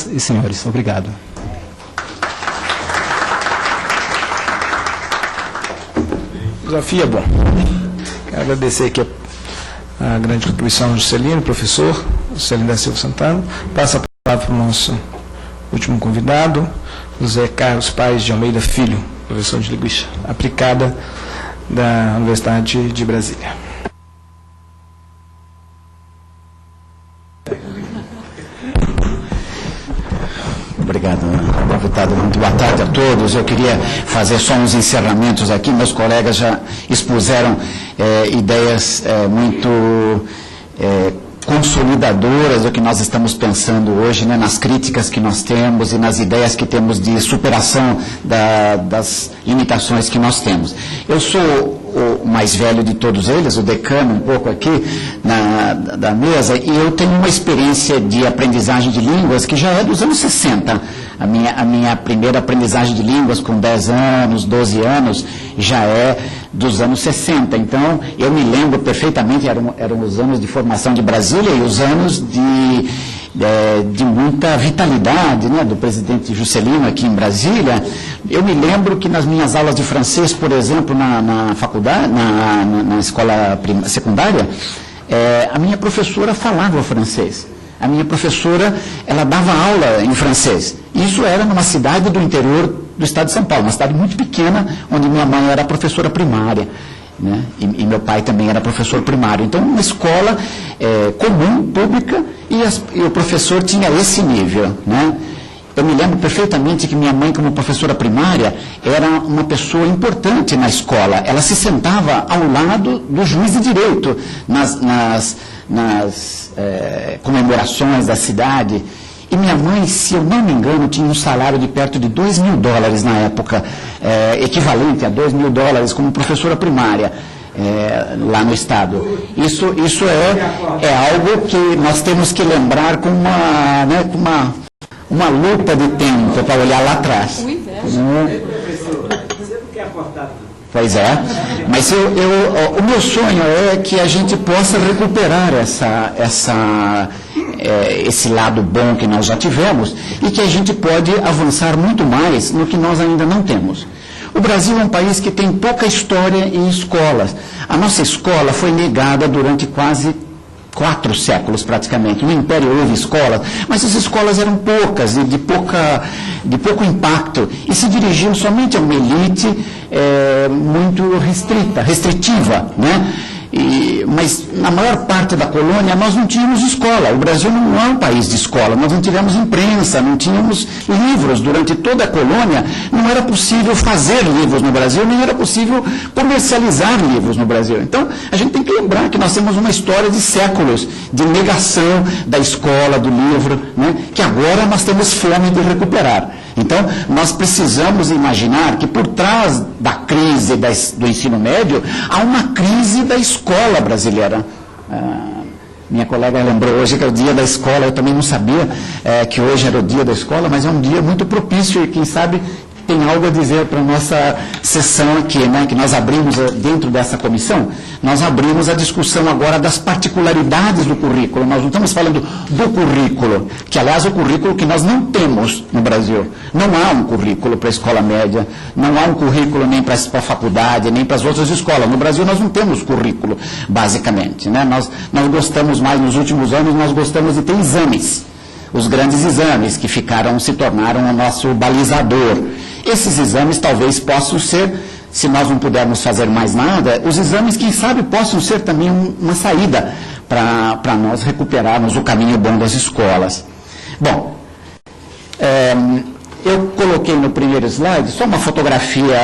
Senhoras e senhores, obrigado. Desafio é bom. Quero agradecer aqui a grande contribuição do Juscelino, professor Juscelino da Silva Santana. Passa a palavra para o nosso último convidado, José Carlos Paes de Almeida Filho, professor de Linguística Aplicada da Universidade de Brasília. Obrigado, deputado. Muito boa tarde a todos. Eu queria fazer só uns encerramentos aqui. Meus colegas já expuseram ideias muito consolidadoras do que nós estamos pensando hoje, né, nas críticas que nós temos e nas ideias que temos de superação das limitações que nós temos. Eu sou o mais velho de todos eles, o decano um pouco aqui da mesa, e eu tenho uma experiência de aprendizagem de línguas que já é dos anos 60. A minha primeira aprendizagem de línguas com 10 anos, 12 anos, já é dos anos 60. Então, eu me lembro perfeitamente, eram os anos de formação de Brasília e os anos de muita vitalidade, né, do presidente Juscelino aqui em Brasília. Eu me lembro que nas minhas aulas de francês, por exemplo, na faculdade, na escola secundária, a minha professora falava francês. A minha professora, ela dava aula em francês. Isso era numa cidade do interior do estado de São Paulo, uma cidade muito pequena, onde minha mãe era professora primária, né? E meu pai também era professor primário. Então, uma escola comum, pública, e o professor tinha esse nível, né? Eu me lembro perfeitamente que minha mãe, como professora primária, era uma pessoa importante na escola. Ela se sentava ao lado do juiz de direito nas comemorações da cidade. E minha mãe, se eu não me engano, tinha um salário de perto de $2.000 na época, equivalente a $2.000 como professora primária. Lá no estado. Isso é algo que nós temos que lembrar com uma lupa de tempo para olhar lá atrás. Pois é, mas o meu sonho é que a gente possa recuperar esse lado bom que nós já tivemos e que a gente pode avançar muito mais no que nós ainda não temos. O Brasil é um país que tem pouca história em escolas. A nossa escola foi negada durante quase 4 séculos, praticamente. No Império houve escolas, mas as escolas eram poucas e de pouco impacto, e se dirigiam somente a uma elite muito restritiva, né? Mas na maior parte da colônia nós não tínhamos escola. O Brasil não é um país de escola, nós não tivemos imprensa, não tínhamos livros. Durante toda a colônia não era possível fazer livros no Brasil, nem era possível comercializar livros no Brasil. Então, a gente tem que lembrar que nós temos uma história de séculos de negação da escola, do livro, né, que agora nós temos fome de recuperar. Então, nós precisamos imaginar que por trás da crise do ensino médio, há uma crise da escola brasileira. Minha colega lembrou hoje que é o dia da escola, eu também não sabia que hoje era o dia da escola, mas é um dia muito propício e, quem sabe, tem algo a dizer para a nossa sessão aqui, né, que nós abrimos dentro dessa comissão. Nós abrimos a discussão agora das particularidades do currículo. Nós não estamos falando do currículo, que aliás é o currículo que nós não temos no Brasil. Não há um currículo para a escola média, não há um currículo nem para a faculdade, nem para as outras escolas. No Brasil nós não temos currículo, basicamente, né? Nós gostamos mais, nos últimos anos, nós gostamos de ter exames. Os grandes exames que se tornaram o nosso balizador. Esses exames talvez possam ser, se nós não pudermos fazer mais nada, os exames, quem sabe, possam ser também uma saída para nós recuperarmos o caminho bom das escolas. Bom, eu coloquei no primeiro slide só uma fotografia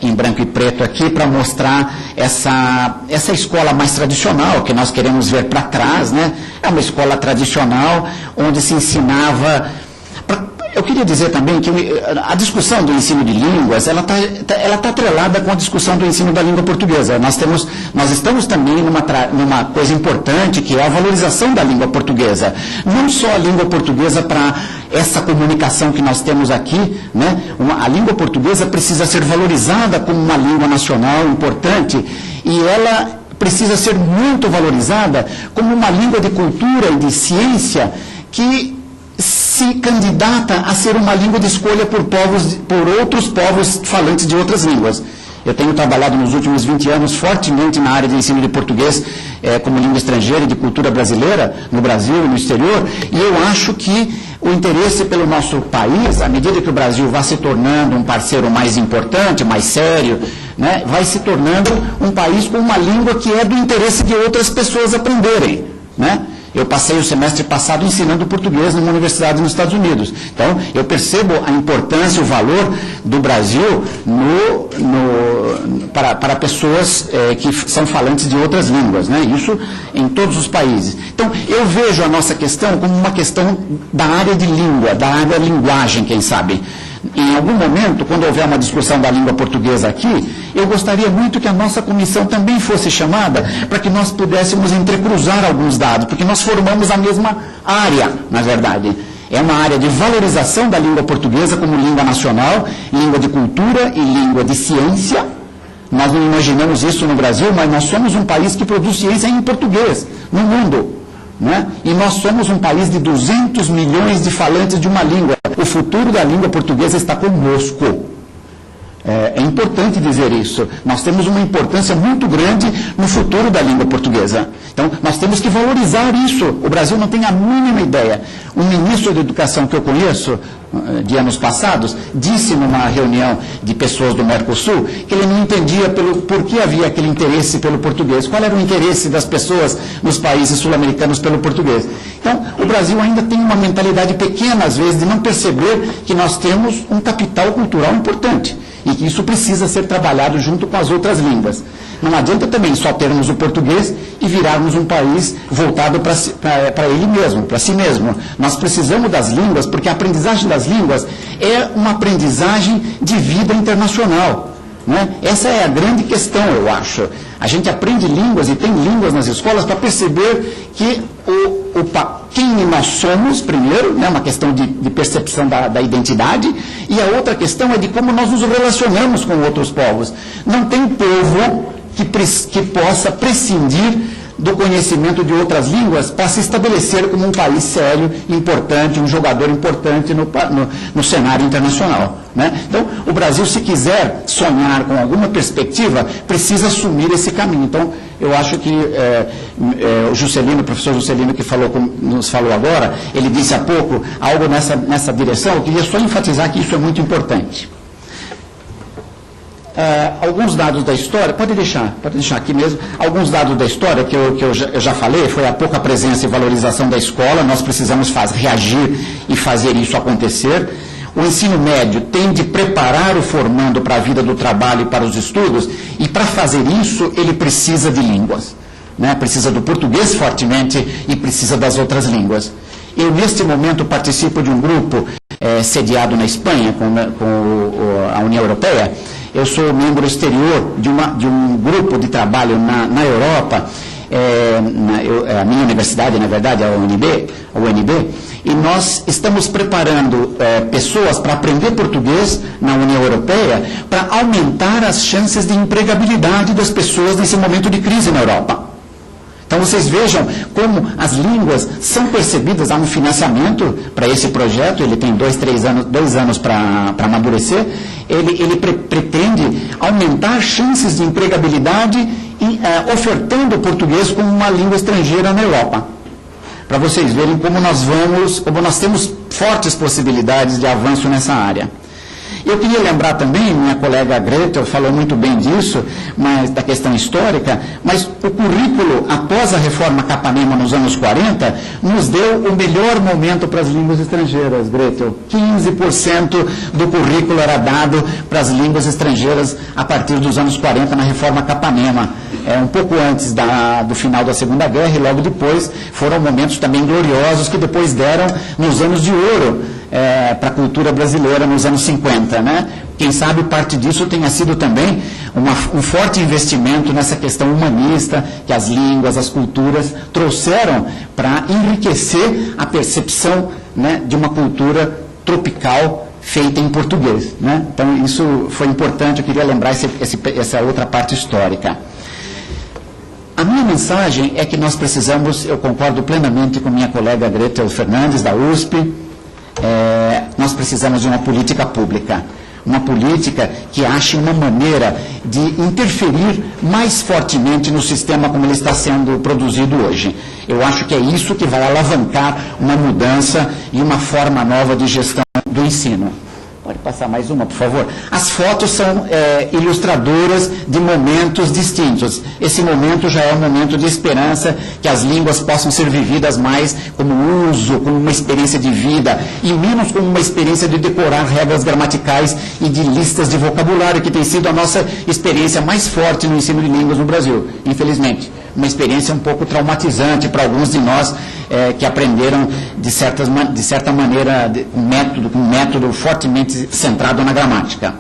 em branco e preto aqui para mostrar essa escola mais tradicional que nós queremos ver para trás, né? É uma escola tradicional onde se ensinava. Eu queria dizer também que a discussão do ensino de línguas, ela tá atrelada com a discussão do ensino da língua portuguesa. Nós estamos também numa coisa importante, que é a valorização da língua portuguesa. Não só a língua portuguesa para essa comunicação que nós temos aqui, né? A língua portuguesa precisa ser valorizada como uma língua nacional importante, e ela precisa ser muito valorizada como uma língua de cultura e de ciência que se candidata a ser uma língua de escolha por outros povos falantes de outras línguas. Eu tenho trabalhado nos últimos 20 anos fortemente na área de ensino de português como língua estrangeira e de cultura brasileira, no Brasil e no exterior, e eu acho que o interesse pelo nosso país, à medida que o Brasil vai se tornando um parceiro mais importante, mais sério, né, vai se tornando um país com uma língua que é do interesse de outras pessoas aprenderem, né? Eu passei o semestre passado ensinando português numa universidade nos Estados Unidos. Então, eu percebo a importância, o valor do Brasil para pessoas que são falantes de outras línguas, né? Isso em todos os países. Então, eu vejo a nossa questão como uma questão da área de língua, da área de linguagem, quem sabe. Em algum momento, quando houver uma discussão da língua portuguesa aqui, eu gostaria muito que a nossa comissão também fosse chamada para que nós pudéssemos entrecruzar alguns dados, porque nós formamos a mesma área, na verdade. É uma área de valorização da língua portuguesa como língua nacional, língua de cultura e língua de ciência. Nós não imaginamos isso no Brasil, mas nós somos um país que produz ciência em português, no mundo. Né? E nós somos um país de 200 milhões de falantes de uma língua. O futuro da língua portuguesa está conosco. É importante dizer isso. Nós temos uma importância muito grande no futuro da língua portuguesa. Então, nós temos que valorizar isso. O Brasil não tem a mínima ideia. Um ministro de educação que eu conheço, de anos passados, disse numa reunião de pessoas do Mercosul que ele não entendia por que havia aquele interesse pelo português. Qual era o interesse das pessoas nos países sul-americanos pelo português? Então, o Brasil ainda tem uma mentalidade pequena, às vezes, de não perceber que nós temos um capital cultural importante e que isso precisa ser trabalhado junto com as outras línguas. Não adianta também só termos o português e virarmos um país voltado para ele mesmo, para si mesmo. Nós precisamos das línguas, porque a aprendizagem das línguas é uma aprendizagem de vida internacional. Né? Essa é a grande questão, eu acho. A gente aprende línguas e tem línguas nas escolas para perceber que quem nós somos, primeiro, né, uma questão de percepção da identidade, e a outra questão é de como nós nos relacionamos com outros povos. Não tem povo que possa prescindir do conhecimento de outras línguas para se estabelecer como um país sério, importante, um jogador importante no cenário internacional. Né? Então, o Brasil, se quiser sonhar com alguma perspectiva, precisa assumir esse caminho. Então, eu acho que o Juscelino, o professor Juscelino, que nos falou agora, ele disse há pouco algo nessa direção. Eu queria só enfatizar que isso é muito importante. Alguns dados da história, pode deixar aqui mesmo, alguns dados da história que eu já falei, foi há pouco a presença e valorização da escola, nós precisamos reagir e fazer isso acontecer. O ensino médio tem de preparar o formando para a vida do trabalho e para os estudos, e para fazer isso ele precisa de línguas, né? Precisa do português fortemente e precisa das outras línguas. Eu, neste momento, participo de um grupo sediado na Espanha, com a União Europeia. Eu sou membro exterior de um grupo de trabalho na Europa, a minha universidade, na verdade, a UNB, e nós estamos preparando pessoas para aprender português na União Europeia para aumentar as chances de empregabilidade das pessoas nesse momento de crise na Europa. Então, vocês vejam como as línguas são percebidas. Há um financiamento para esse projeto, ele tem 2 anos para amadurecer. Ele pretende aumentar chances de empregabilidade ofertando o português como uma língua estrangeira na Europa. Para vocês verem como nós temos fortes possibilidades de avanço nessa área. Eu queria lembrar também, minha colega Gretel falou muito bem disso, da questão histórica, mas o currículo, após a reforma Capanema nos anos 40, nos deu o melhor momento para as línguas estrangeiras, Gretel. 15% do currículo era dado para as línguas estrangeiras a partir dos anos 40, na reforma Capanema. Um pouco antes do final da Segunda Guerra, e logo depois foram momentos também gloriosos que depois deram nos anos de ouro para a cultura brasileira nos anos 50. Né? Quem sabe parte disso tenha sido também um forte investimento nessa questão humanista que as línguas, as culturas trouxeram para enriquecer a percepção, né, de uma cultura tropical feita em português. Né? Então, isso foi importante, eu queria lembrar essa outra parte histórica. A minha mensagem é que nós precisamos, eu concordo plenamente com minha colega Gretel Fernandes, da USP, nós precisamos de uma política pública. Uma política que ache uma maneira de interferir mais fortemente no sistema como ele está sendo produzido hoje. Eu acho que é isso que vai alavancar uma mudança e uma forma nova de gestão do ensino. Pode passar mais uma, por favor? As fotos são ilustradoras de momentos distintos. Esse momento já é um momento de esperança, que as línguas possam ser vividas mais como uso, como uma experiência de vida, e menos como uma experiência de decorar regras gramaticais e de listas de vocabulário, que tem sido a nossa experiência mais forte no ensino de línguas no Brasil, infelizmente. Uma experiência um pouco traumatizante para alguns de nós que aprenderam, de certa maneira, um método fortemente centrado na gramática.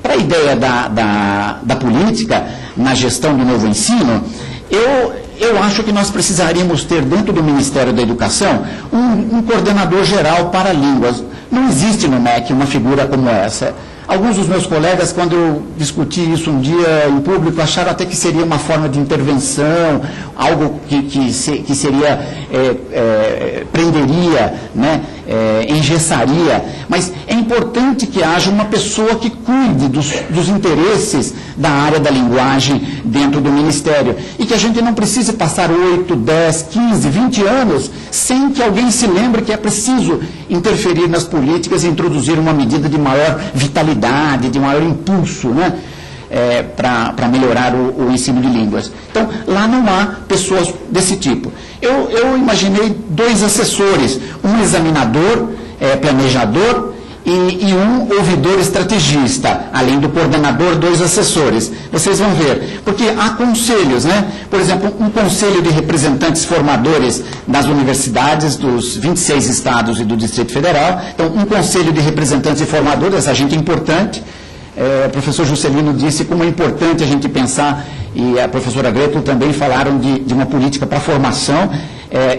Para a ideia da política na gestão do novo ensino, eu acho que nós precisaríamos ter dentro do Ministério da Educação um coordenador geral para línguas. Não existe no MEC uma figura como essa. Alguns dos meus colegas, quando eu discuti isso um dia em público, acharam até que seria uma forma de intervenção, algo que seria, prenderia, né, engessaria. Mas é importante que haja uma pessoa que cuide dos interesses da área da linguagem dentro do Ministério. E que a gente não precise passar 8, 10, 15, 20 anos sem que alguém se lembre que é preciso interferir nas políticas e introduzir uma medida de maior vitalidade, de maior impulso, né, para melhorar o ensino de línguas. Então, lá não há pessoas desse tipo. Eu imaginei 2 assessores, um examinador, planejador, e um ouvidor estrategista, além do coordenador, 2 assessores. Vocês vão ver, porque há conselhos, né? Por exemplo, um conselho de representantes formadores das universidades dos 26 estados e do Distrito Federal. Então, um conselho de representantes e formadores, essa gente é importante. O professor Juscelino disse como é importante a gente pensar, e a professora Gretel também falaram de uma política para a formação.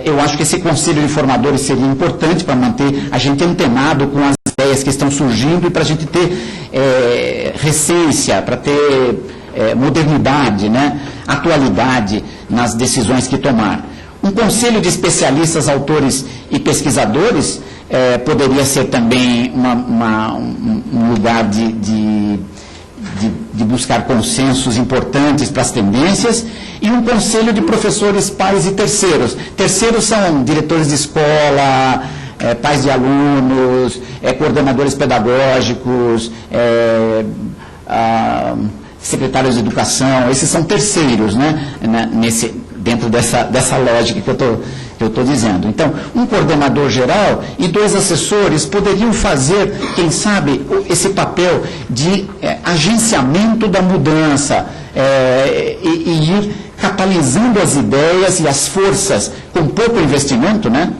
Eu acho que esse conselho de formadores seria importante para manter a gente antenado com as ideias que estão surgindo e para a gente ter recência, para ter modernidade, né, atualidade nas decisões que tomar. Um conselho de especialistas, autores e pesquisadores poderia ser também um lugar de buscar consensos importantes para as tendências, e um conselho de professores, pais e terceiros. Terceiros são diretores de escola, pais de alunos, coordenadores pedagógicos, secretários de educação. Esses são terceiros, né, dentro dessa lógica que eu estou dizendo. Então, um coordenador geral e 2 assessores poderiam fazer, quem sabe, esse papel de agenciamento da mudança e ir catalisando as ideias e as forças com pouco investimento, né?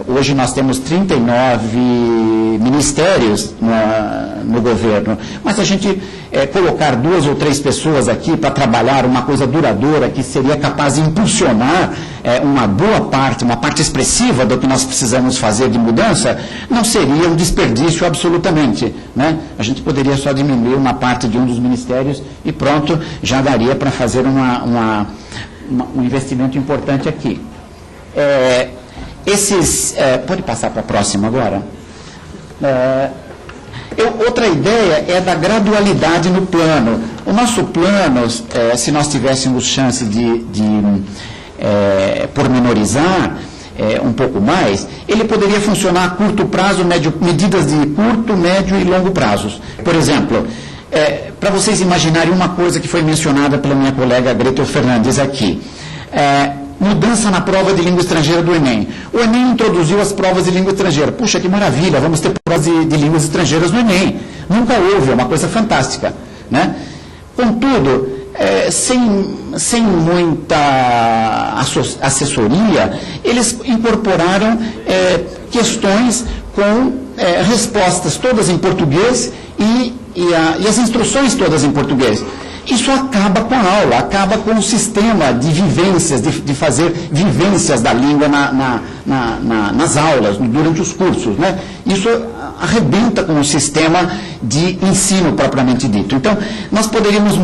Hoje nós temos 39 ministérios no governo, mas a gente colocar 2 ou 3 pessoas aqui para trabalhar uma coisa duradoura que seria capaz de impulsionar uma boa parte, uma parte expressiva do que nós precisamos fazer de mudança, não seria um desperdício absolutamente, né? A gente poderia só diminuir uma parte de um dos ministérios e pronto, já daria para fazer um investimento importante aqui. Pode passar para a próxima agora? Outra ideia é da gradualidade no plano. O nosso plano, se nós tivéssemos chance de pormenorizar um pouco mais, ele poderia funcionar a curto prazo, medidas de curto, médio e longo prazos. Por exemplo, para vocês imaginarem uma coisa que foi mencionada pela minha colega Gretel Fernandes aqui. Mudança na prova de língua estrangeira do Enem. O Enem introduziu as provas de língua estrangeira. Puxa, que maravilha, vamos ter provas de línguas estrangeiras no Enem. Nunca houve, é uma coisa fantástica, né? Contudo, sem muita assessoria, eles incorporaram questões com respostas todas em português e as instruções todas em português. Isso acaba com a aula, acaba com o sistema de vivências, de fazer vivências da língua nas aulas, durante os cursos, né? Isso arrebenta com o sistema de ensino propriamente dito. Então, nós poderíamos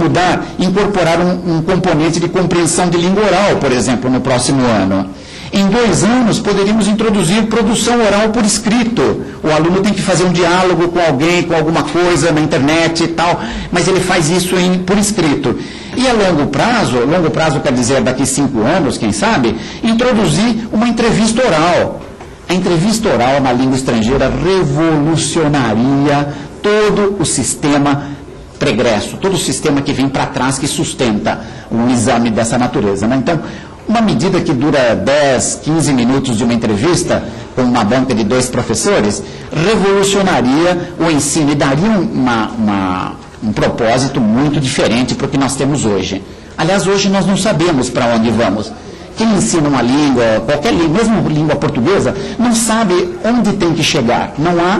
incorporar um componente de compreensão de língua oral, por exemplo, no próximo ano. Em 2 anos, poderíamos introduzir produção oral por escrito. O aluno tem que fazer um diálogo com alguém, com alguma coisa na internet e tal, mas ele faz isso por escrito. E a longo prazo quer dizer daqui 5 anos, quem sabe, introduzir uma entrevista oral. A entrevista oral na língua estrangeira revolucionaria todo o sistema pregresso, todo o sistema que vem para trás, que sustenta um exame dessa natureza, né? Então, uma medida que dura 10, 15 minutos de uma entrevista, com uma banca de 2 professores, revolucionaria o ensino e daria um propósito muito diferente para o que nós temos hoje. Aliás, hoje nós não sabemos para onde vamos. Quem ensina uma língua, qualquer língua, mesmo língua portuguesa, não sabe onde tem que chegar. Não há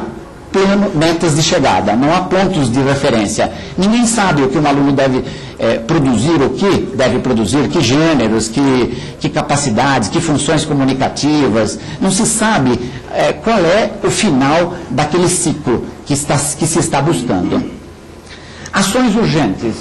metas de chegada, não há pontos de referência. Ninguém sabe o que um aluno deve produzir, o que deve produzir, que gêneros, que capacidades, que funções comunicativas. Não se sabe qual é o final daquele ciclo que se está buscando. Ações urgentes.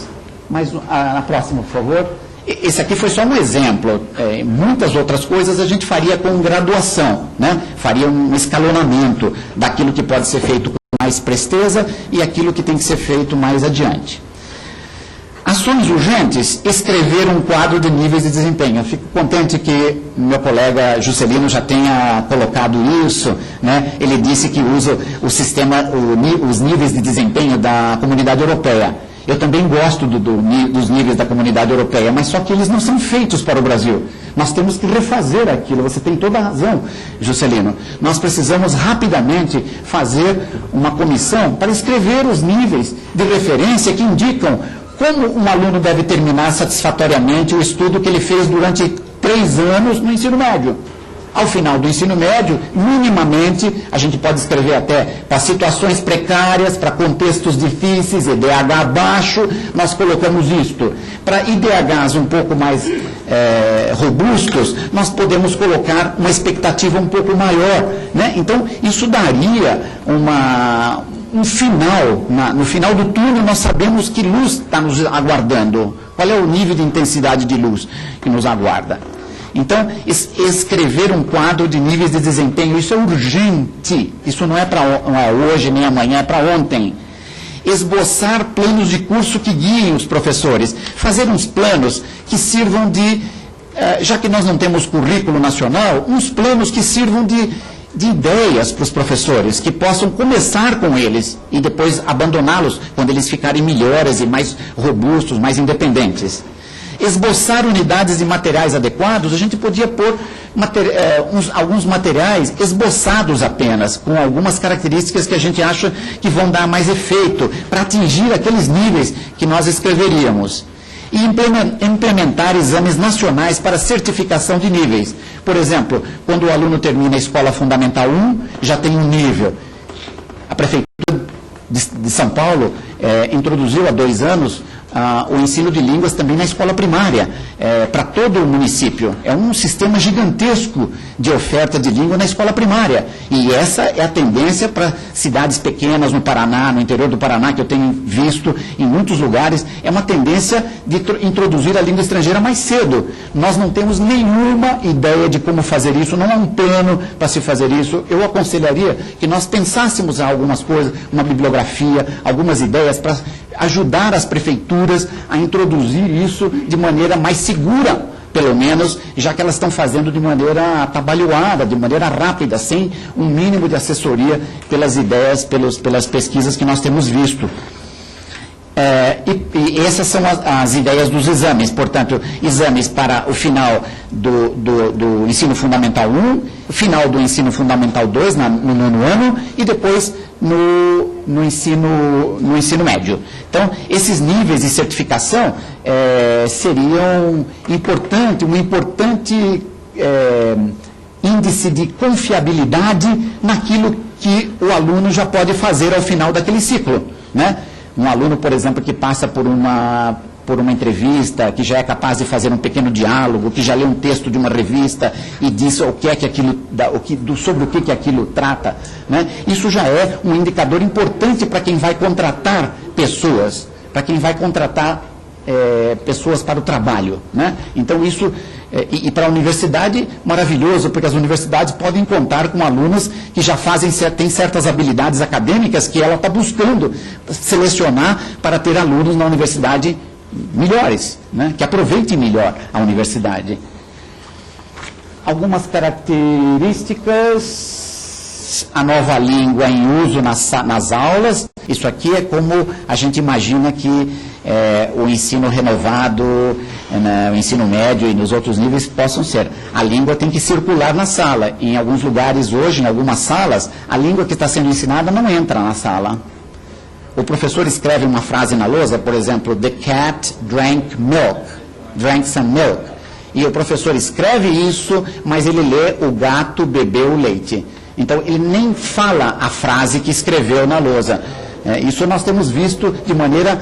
Mas na próxima, por favor. Esse aqui foi só um exemplo. Muitas outras coisas a gente faria com graduação, né? Faria um escalonamento daquilo que pode ser feito com mais presteza e aquilo que tem que ser feito mais adiante. Ações urgentes, escrever um quadro de níveis de desempenho. Eu fico contente que meu colega Juscelino já tenha colocado isso, né? Ele disse que usa o sistema, os níveis de desempenho da Comunidade Europeia. Eu também gosto dos níveis da Comunidade Europeia, mas só que eles não são feitos para o Brasil. Nós temos que refazer aquilo. Você tem toda a razão, Juscelino. Nós precisamos rapidamente fazer uma comissão para escrever os níveis de referência que indicam como um aluno deve terminar satisfatoriamente o estudo que ele fez durante 3 anos no ensino médio. Ao final do ensino médio, minimamente, a gente pode escrever até para situações precárias, para contextos difíceis, IDH baixo, nós colocamos isto. Para IDHs um pouco mais robustos, nós podemos colocar uma expectativa um pouco maior, né? Então, isso daria um final, no final do túnel nós sabemos que luz está nos aguardando. Qual é o nível de intensidade de luz que nos aguarda? Então, escrever um quadro de níveis de desempenho, isso é urgente. Isso não é hoje, nem amanhã, é para ontem. Esboçar planos de curso que guiem os professores. Fazer uns planos que sirvam já que nós não temos currículo nacional, uns planos que sirvam de ideias para os professores, que possam começar com eles e depois abandoná-los quando eles ficarem melhores e mais robustos, mais independentes. Esboçar unidades e materiais adequados, a gente podia pôr alguns materiais esboçados apenas, com algumas características que a gente acha que vão dar mais efeito, para atingir aqueles níveis que nós escreveríamos. E implementar exames nacionais para certificação de níveis. Por exemplo, quando o aluno termina a Escola Fundamental 1, já tem um nível. A Prefeitura de São Paulo introduziu há 2 anos o ensino de línguas também na escola primária, para todo o município. É um sistema gigantesco de oferta de língua na escola primária. E essa é a tendência para cidades pequenas no Paraná, no interior do Paraná, que eu tenho visto em muitos lugares, é uma tendência de introduzir a língua estrangeira mais cedo. Nós não temos nenhuma ideia de como fazer isso, não há um plano para se fazer isso. Eu aconselharia que nós pensássemos algumas coisas, uma bibliografia, algumas ideias para ajudar as prefeituras a introduzir isso de maneira mais segura, pelo menos, já que elas estão fazendo de maneira atabalhoada, de maneira rápida, sem um mínimo de assessoria pelas ideias, pelas pesquisas que nós temos visto. E essas são as ideias dos exames, portanto, exames para o final do ensino fundamental 1, final do ensino fundamental 2, no 9º ano, e depois no ensino médio. Então, esses níveis de certificação seriam um importante índice de confiabilidade naquilo que o aluno já pode fazer ao final daquele ciclo, né? Um aluno, por exemplo, que passa por uma entrevista, que já é capaz de fazer um pequeno diálogo, que já lê um texto de uma revista e diz o que é que aquilo, sobre o que aquilo trata, né? Isso já é um indicador importante para quem vai contratar pessoas, pessoas para o trabalho, né? Então, isso E para a universidade, maravilhoso, porque as universidades podem contar com alunos que já têm certas habilidades acadêmicas que ela está buscando selecionar para ter alunos na universidade melhores, né? Que aproveitem melhor a universidade. Algumas características, a nova língua em uso nas aulas. Isso aqui é como a gente imagina que o ensino renovado, o ensino médio e nos outros níveis possam ser. A língua tem que circular na sala. Em alguns lugares hoje, em algumas salas, a língua que está sendo ensinada não entra na sala. O professor escreve uma frase na lousa, por exemplo, "The cat drank some milk". E o professor escreve isso, mas ele lê "o gato bebeu leite". Então, ele nem fala a frase que escreveu na lousa. Isso nós temos visto de maneira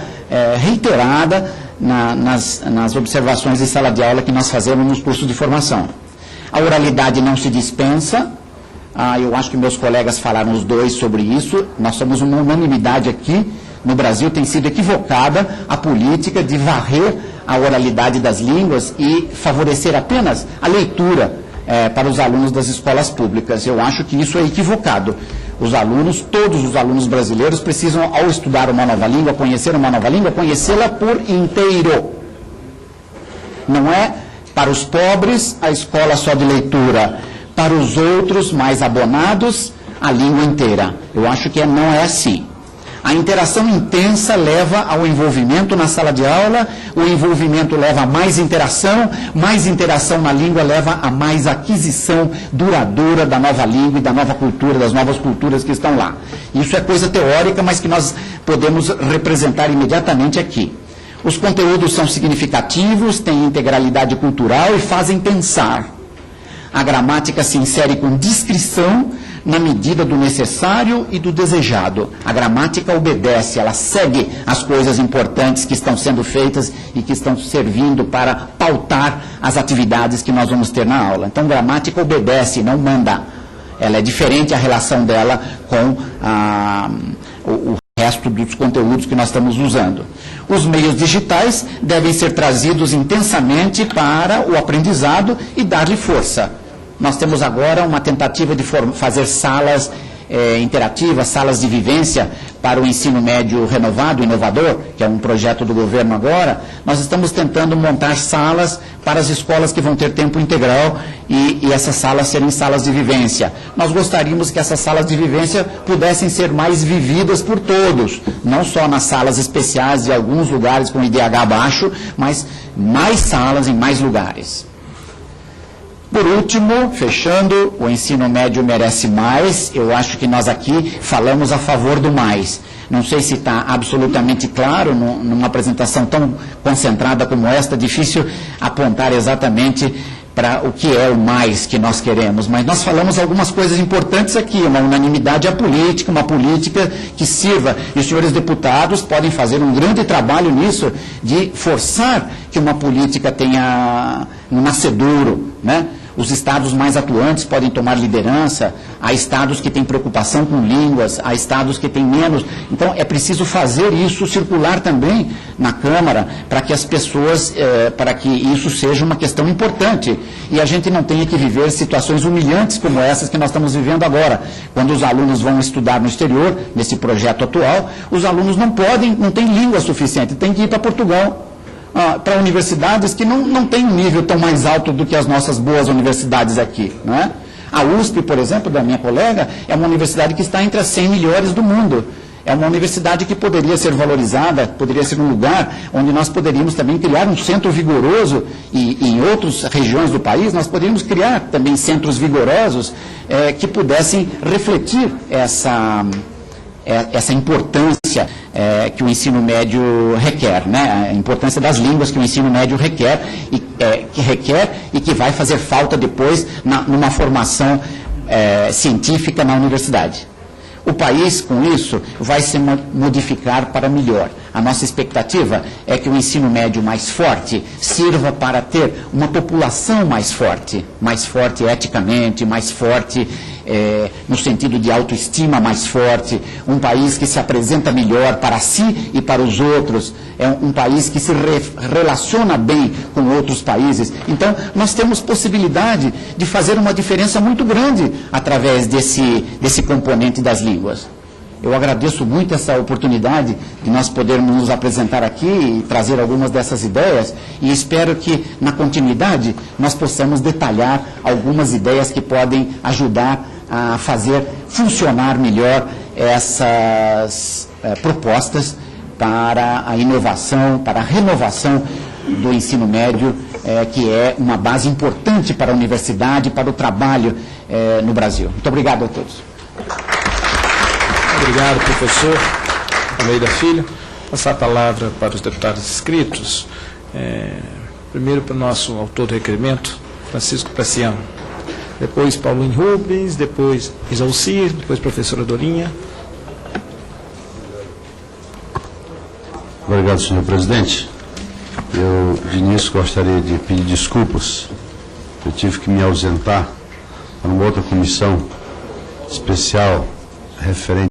reiterada nas observações de sala de aula que nós fazemos nos cursos de formação. A oralidade não se dispensa. Eu acho que meus colegas falaram os dois sobre isso. Nós somos uma unanimidade aqui. No Brasil tem sido equivocada a política de varrer a oralidade das línguas e favorecer apenas a leitura para os alunos das escolas públicas. Eu acho que isso é equivocado. Os alunos, todos os alunos brasileiros precisam, ao estudar uma nova língua, conhecer uma nova língua, conhecê-la por inteiro. Não é para os pobres a escola só de leitura, para os outros mais abonados a língua inteira. Eu acho que não é assim. A interação intensa leva ao envolvimento na sala de aula, o envolvimento leva a mais interação na língua leva a mais aquisição duradoura da nova língua e da nova cultura, das novas culturas que estão lá. Isso é coisa teórica, mas que nós podemos representar imediatamente aqui. Os conteúdos são significativos, têm integralidade cultural e fazem pensar. A gramática se insere com discrição na medida do necessário e do desejado. A gramática obedece, ela segue as coisas importantes que estão sendo feitas e que estão servindo para pautar as atividades que nós vamos ter na aula. Então, gramática obedece, não manda. Ela é diferente a relação dela com o resto dos conteúdos que nós estamos usando. Os meios digitais devem ser trazidos intensamente para o aprendizado e dar-lhe força. Nós temos agora uma tentativa de fazer salas interativas, salas de vivência para o ensino médio renovado, inovador, que é um projeto do governo agora. Nós estamos tentando montar salas para as escolas que vão ter tempo integral e essas salas serem salas de vivência. Nós gostaríamos que essas salas de vivência pudessem ser mais vividas por todos, não só nas salas especiais de alguns lugares com IDH baixo, mas mais salas em mais lugares. Por último, fechando, o ensino médio merece mais. Eu acho que nós aqui falamos a favor do mais. Não sei se está absolutamente claro, numa apresentação tão concentrada como esta, difícil apontar exatamente para o que é o mais que nós queremos. Mas nós falamos algumas coisas importantes aqui, uma unanimidade à política, uma política que sirva. E os senhores deputados podem fazer um grande trabalho nisso, de forçar que uma política tenha um nascedouro, né? Os estados mais atuantes podem tomar liderança, há estados que têm preocupação com línguas, há estados que têm menos. Então, é preciso fazer isso circular também na Câmara, para que as pessoas, para que isso seja uma questão importante. E a gente não tenha que viver situações humilhantes como essas que nós estamos vivendo agora. Quando os alunos vão estudar no exterior, nesse projeto atual, os alunos não têm língua suficiente, têm que ir para Portugal. Para universidades que não têm um nível tão mais alto do que as nossas boas universidades aqui, não é? A USP, por exemplo, da minha colega, é uma universidade que está entre as 100 melhores do mundo. É uma universidade que poderia ser valorizada, poderia ser um lugar onde nós poderíamos também criar um centro vigoroso, e em outras regiões do país nós poderíamos criar também centros vigorosos que pudessem refletir essa importância que o ensino médio requer, né? A importância das línguas que o ensino médio requer e que vai fazer falta depois numa formação científica na universidade. O país, com isso, vai se modificar para melhor. A nossa expectativa é que o ensino médio mais forte sirva para ter uma população mais forte eticamente, mais forte no sentido de autoestima mais forte, um país que se apresenta melhor para si e para os outros, é um país que se relaciona bem com outros países. Então, nós temos possibilidade de fazer uma diferença muito grande através desse componente das línguas. Eu agradeço muito essa oportunidade de nós podermos nos apresentar aqui e trazer algumas dessas ideias, e espero que, na continuidade, nós possamos detalhar algumas ideias que podem ajudar a fazer funcionar melhor essas propostas para a inovação, para a renovação do ensino médio, que é uma base importante para a universidade, para o trabalho no Brasil. Muito obrigado a todos. Obrigado, professor Almeida Filho. Passar a palavra para os deputados inscritos. Primeiro para o nosso autor do requerimento, Francisco Praciano. Depois Paulinho Rubens, depois Isalcir, depois professora Dorinha. Obrigado, senhor presidente. Eu, de início, gostaria de pedir desculpas. Eu tive que me ausentar para uma outra comissão especial referente